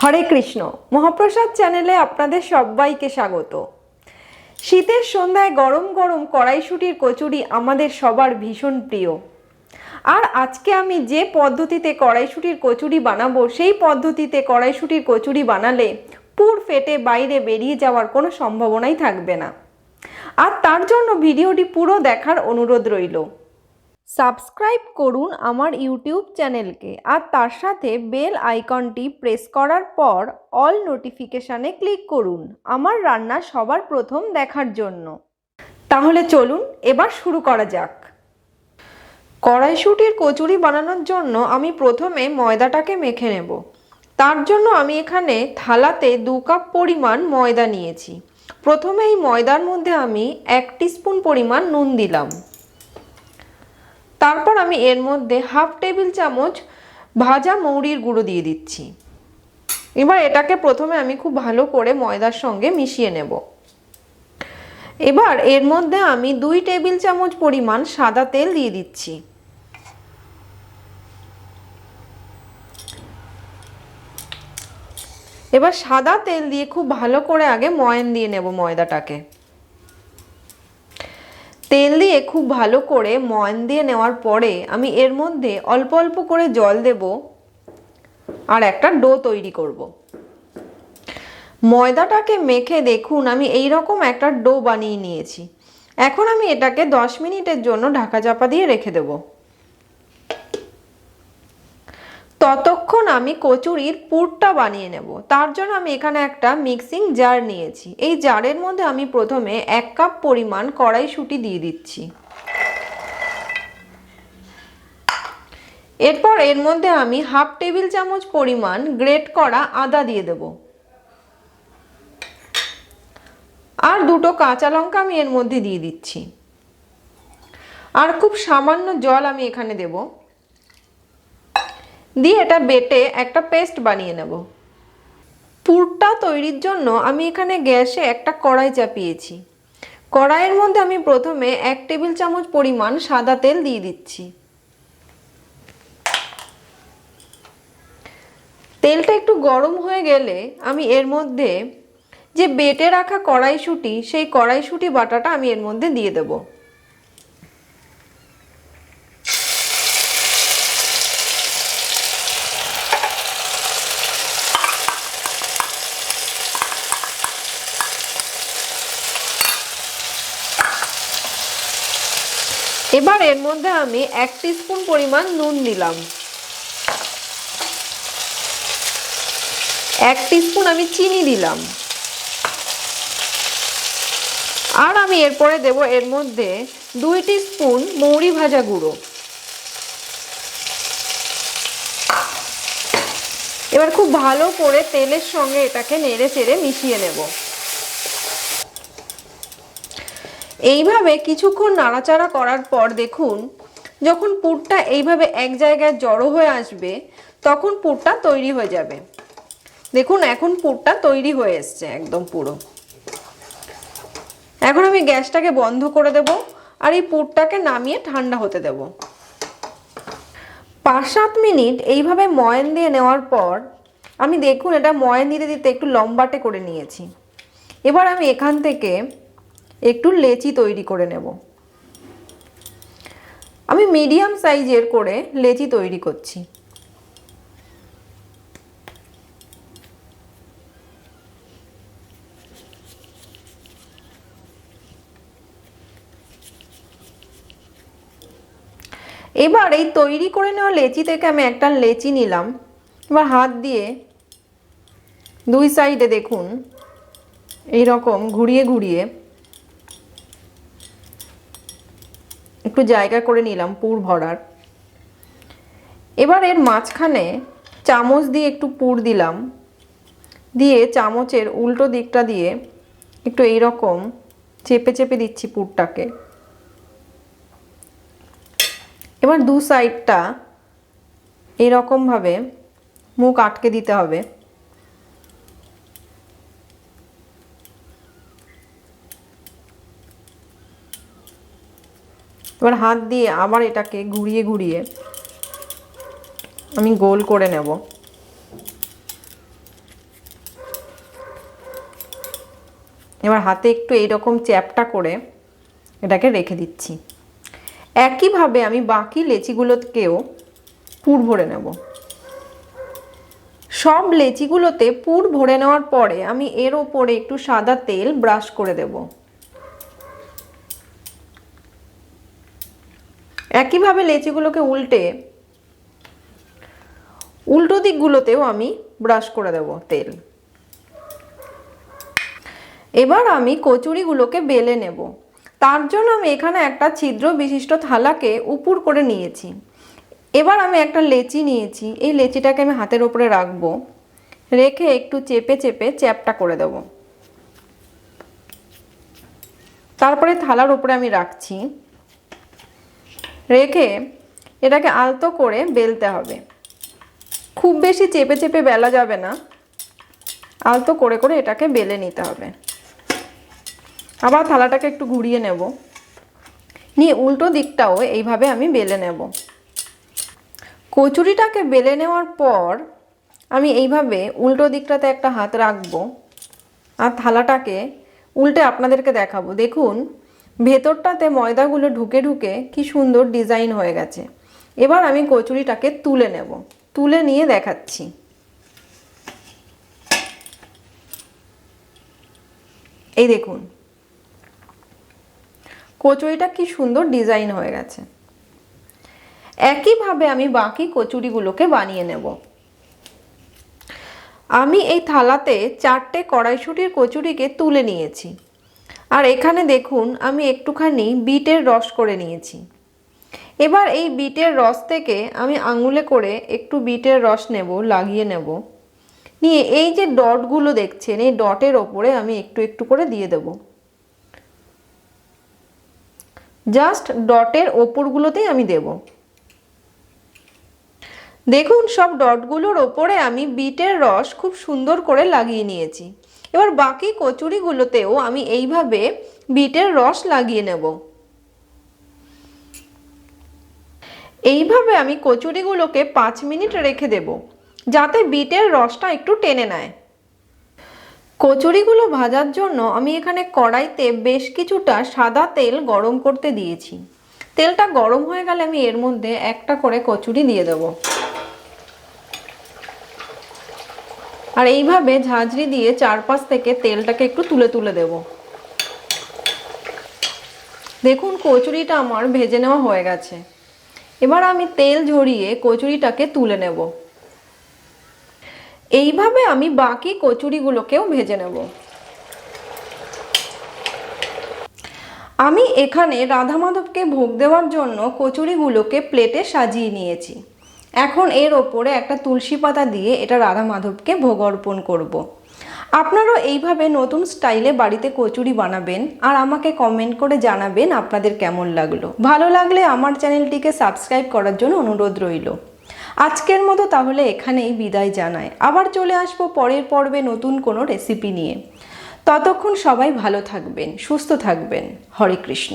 হরে কৃষ্ণ। মহাপ্রসাদ চ্যানেলে আপনাদের সবাইকে স্বাগত। শীতের সন্ধ্যায় গরম গরম কড়াইশুটির কচুরি আমাদের সবার ভীষণ প্রিয়। আর আজকে আমি যে পদ্ধতিতে কড়াইশুটির কচুরি বানাবো সেই পদ্ধতিতে কড়াইশুটির কচুরি বানালে পুর ফেটে বাইরে বেরিয়ে যাওয়ার কোনো সম্ভাবনাই থাকবে না। আর তার জন্য ভিডিওটি পুরো দেখার অনুরোধ রইল। সাবস্ক্রাইব করুন আমার ইউটিউব চ্যানেলকে আর তার সাথে বেল আইকনটি প্রেস করার পর অল নোটিফিকেশানে ক্লিক করুন আমার রান্না সবার প্রথম দেখার জন্য। তাহলে চলুন এবার শুরু করা যাক। কড়াইশুটির কচুরি বানানোর জন্য আমি প্রথমে ময়দাটাকে মেখে নেব। তার জন্য আমি এখানে থালাতে 2 কাপ পরিমাণ ময়দা নিয়েছি। প্রথমে এই ময়দার মধ্যে আমি 1 টিস্পুন পরিমাণ নুন দিলাম। তারপর আমি এর মধ্যে হাফ টেবিল চামচ ভাজা মৌরির গুঁড়ো দিয়ে দিচ্ছি। এবার এটাকে প্রথমে আমি খুব ভালো করে ময়দার সঙ্গে মিশিয়ে নেব। এবার এর মধ্যে আমি 2 টেবিল চামচ পরিমাণ সাদা তেল দিয়ে দিচ্ছি। এবার সাদা তেল দিয়ে খুব ভালো করে আগে ময়ান দিয়ে নেব ময়দাটাকে। তেল দিয়ে খুব ভালো করে ময়ান দিয়ে নেওয়ার পরে আমি এর মধ্যে অল্প অল্প করে জল দেব আর একটা ডো তৈরি করব। ময়দাটাকে মেখে দেখুন আমি এই রকম একটা ডো বানিয়ে নিয়েছি। এখন আমি এটাকে 10 মিনিটের জন্য ঢাকা চাপা দিয়ে রেখে দেব। ততক্ষণ আমি কচুরির পুরটা বানিয়ে নেব। তার জন্য আমি এখানে একটা মিক্সিং জার নিয়েছি। এই জারের মধ্যে আমি প্রথমে 1 কাপ পরিমাণ কড়াইশুঁটি দিয়ে দিচ্ছি। এরপর এর মধ্যে আমি হাফ টেবিল চামচ পরিমাণ গ্রেট করা আদা দিয়ে দেব। আর 2টো কাঁচা লঙ্কা আমি এর মধ্যে দিয়ে দিচ্ছি। আর খুব সামান্য জল আমি এখানে দেব। দিয়ে এটা বেটে একটা পেস্ট বানিয়ে নেব। পুরটা তৈরির জন্য আমি এখানে গ্যাসে একটা কড়াই চাপিয়েছি। কড়াইয়ের মধ্যে আমি প্রথমে 1 টেবিল চামচ পরিমাণ সাদা তেল দিয়ে দিচ্ছি। তেলটা একটু গরম হয়ে গেলে আমি এর মধ্যে যে বেটে রাখা কড়াইশুঁটি সেই কড়াইশুঁটি বাটাটা আমি এর মধ্যে দিয়ে দেব। এবার এর মধ্যে আমি 1 টিস্পুন পরিমাণ নুন দিলাম। 1 টিস্পুন আমি চিনি দিলাম। আর আমি এরপরে দেব এর মধ্যে 2 টিস্পুন মৌরি ভাজা গুঁড়ো। এবার খুব ভালো করে তেলের সঙ্গে এটাকে নেড়ে চেড়ে মিশিয়ে নেব। এইভাবে কিছুক্ষণ নাড়াচাড়া করার পর দেখুন যখন পুরটা এইভাবে এক জায়গায় জড়ো হয়ে আসবে তখন পুরটা তৈরি হয়ে যাবে। দেখুন এখন পুরটা তৈরি হয়ে এসছে একদম পুরো। এখন আমি গ্যাসটাকে বন্ধ করে দেব আর এই পুরটাকে নামিয়ে ঠান্ডা হতে দেব। 5-7 মিনিট এইভাবে ময়ান দিয়ে নেওয়ার পর আমি দেখুন এটা ময়ান দিতে দিতে একটু লম্বাটে করে নিয়েছি। এবার আমি এখান থেকে একটু লেচি তৈরি করে নেব। আমি মিডিয়াম সাইজের করে লেচি তৈরি করছি। এবার এই তৈরি করে নেওয়া লেচি থেকে আমি একটা লেচি নিলাম। এবার হাত দিয়ে 2 সাইডে দেখুন এই রকম ঘুরিয়ে ঘুরিয়ে একটু জায়গা করে নিলাম পুর ভরার। এবার এর মাঝখানে চামচ দিয়ে একটু পুর দিলাম। দিয়ে চামচের উল্টো দিকটা দিয়ে একটু এই রকম চেপে চেপে দিচ্ছি পুরটাকে। এবার 2 সাইডটা এরকমভাবে মুখ আটকে দিতে হবে। এবার হাত দিয়ে আবার এটাকে ঘুরিয়ে ঘুরিয়ে আমি গোল করে নেব। এবার হাতে একটু এইরকম চ্যাপটা করে এটাকে রেখে দিচ্ছি। একইভাবে আমি বাকি লেচিগুলোকেও পুর ভরে নেব। সব লেচিগুলোতে পুর ভরে নেওয়ার পরে আমি এর ওপরে একটু সাদা তেল ব্রাশ করে দেব। একইভাবে লেচিগুলোকে উল্টো দিকগুলোতেও আমি ব্রাশ করে দেব তেল। এবার আমি কচুরিগুলোকে বেলে নেব। তার জন্য আমি এখানে একটা ছিদ্র বিশিষ্ট থালাকে উপুর করে নিয়েছি। এবার আমি একটা লেচি নিয়েছি, এই লেচিটাকে আমি হাতের উপরে রাখবো, রেখে একটু চেপে চেপে চ্যাপটা করে দেব। তারপরে থালার উপরে আমি রাখছি, রেখে এটাকে আলতো করে বেলতে হবে। খুব বেশি চেপে চেপে বেলা যাবে না, আলতো করে করে এটাকে বেলে নিতে হবে। আবার থালাটাকে একটু ঘুরিয়ে নেব, নিয়ে উল্টো দিকটাও এইভাবে আমি বেলে নেব। কচুরিটাকে বেলে নেওয়ার পর আমি এইভাবে উল্টো দিকটাতে একটা হাত রাখবো আর থালাটাকে উল্টে আপনাদেরকে দেখাবো। দেখুন ভেতরটাতে ময়দাগুলো ঢুকে ঢুকে কি সুন্দর ডিজাইন হয়ে গেছে। এবার আমি কচুরিটাকে তুলে নেব, তুলে নিয়ে দেখাচ্ছি। এই দেখুন কচুরিটা কি সুন্দর ডিজাইন হয়ে গেছে। একইভাবে আমি বাকি কচুরিগুলোকে বানিয়ে নেব। আমি এই থালাতে 4টে কড়াইশুঁটির কচুরিকে তুলে নিয়েছি। আর এখানে দেখুন আমি একটুখানি বিটের রস করে নিয়েছি। এবার এই বিটের রস থেকে আমি আঙুলে করে একটু বিটের রস নেব, লাগিয়ে নেব, নিয়ে এই যে ডটগুলো দেখছেন এই ডটের ওপরে আমি একটু একটু করে দিয়ে দেব। জাস্ট ডটের ওপরগুলোতেই আমি দেব। দেখুন সব ডটগুলোর ওপরে আমি বিটের রস খুব সুন্দর করে লাগিয়ে নিয়েছি। এবার বাকি কচুরিগুলোতেও আমি এইভাবে বিটের রস লাগিয়ে নেব। এইভাবে আমি কচুরিগুলোকে 5 মিনিট রেখে দেব, যাতে বিটের রসটা একটু টেনে নেয়। কচুরিগুলো ভাজার জন্য আমি এখানে কড়াইতে বেশ কিছুটা সাদা তেল গরম করতে দিয়েছি। তেলটা গরম হয়ে গেলে আমি এর মধ্যে একটা করে কচুরি দিয়ে দেব। আর এইভাবে ঝাঁঝরি দিয়ে চারপাশ থেকে তেলটাকে একটু তুলে তুলে দেব। দেখুন কচুরিটা আমার ভেজে নেওয়া হয়ে গেছে। এবার আমি তেল ঝরিয়ে কচুরিটাকে তুলে নেব। এইভাবে আমি বাকি কচুরিগুলোকেও ভেজে নেব। আমি এখানে রাধা মাধবকে ভোগ দেওয়ার জন্য কচুরিগুলোকে প্লেটে সাজিয়ে নিয়েছি। এখন এর ওপরে একটা তুলসী পাতা দিয়ে এটা রাধা মাধবকে ভোগ অর্পণ করব। আপনারাও এইভাবে নতুন স্টাইলে বাড়িতে কচুরি বানাবেন আর আমাকে কমেন্ট করে জানাবেন আপনাদের কেমন লাগলো। ভালো লাগলে আমার চ্যানেলটিকে সাবস্ক্রাইব করার জন্য অনুরোধ রইল। আজকের মতো তাহলে এখানেই বিদায় জানাই। আবার চলে আসবো পরের পর্বে নতুন কোনো রেসিপি নিয়ে। ততক্ষণ সবাই ভালো থাকবেন, সুস্থ থাকবেন। হরে কৃষ্ণ।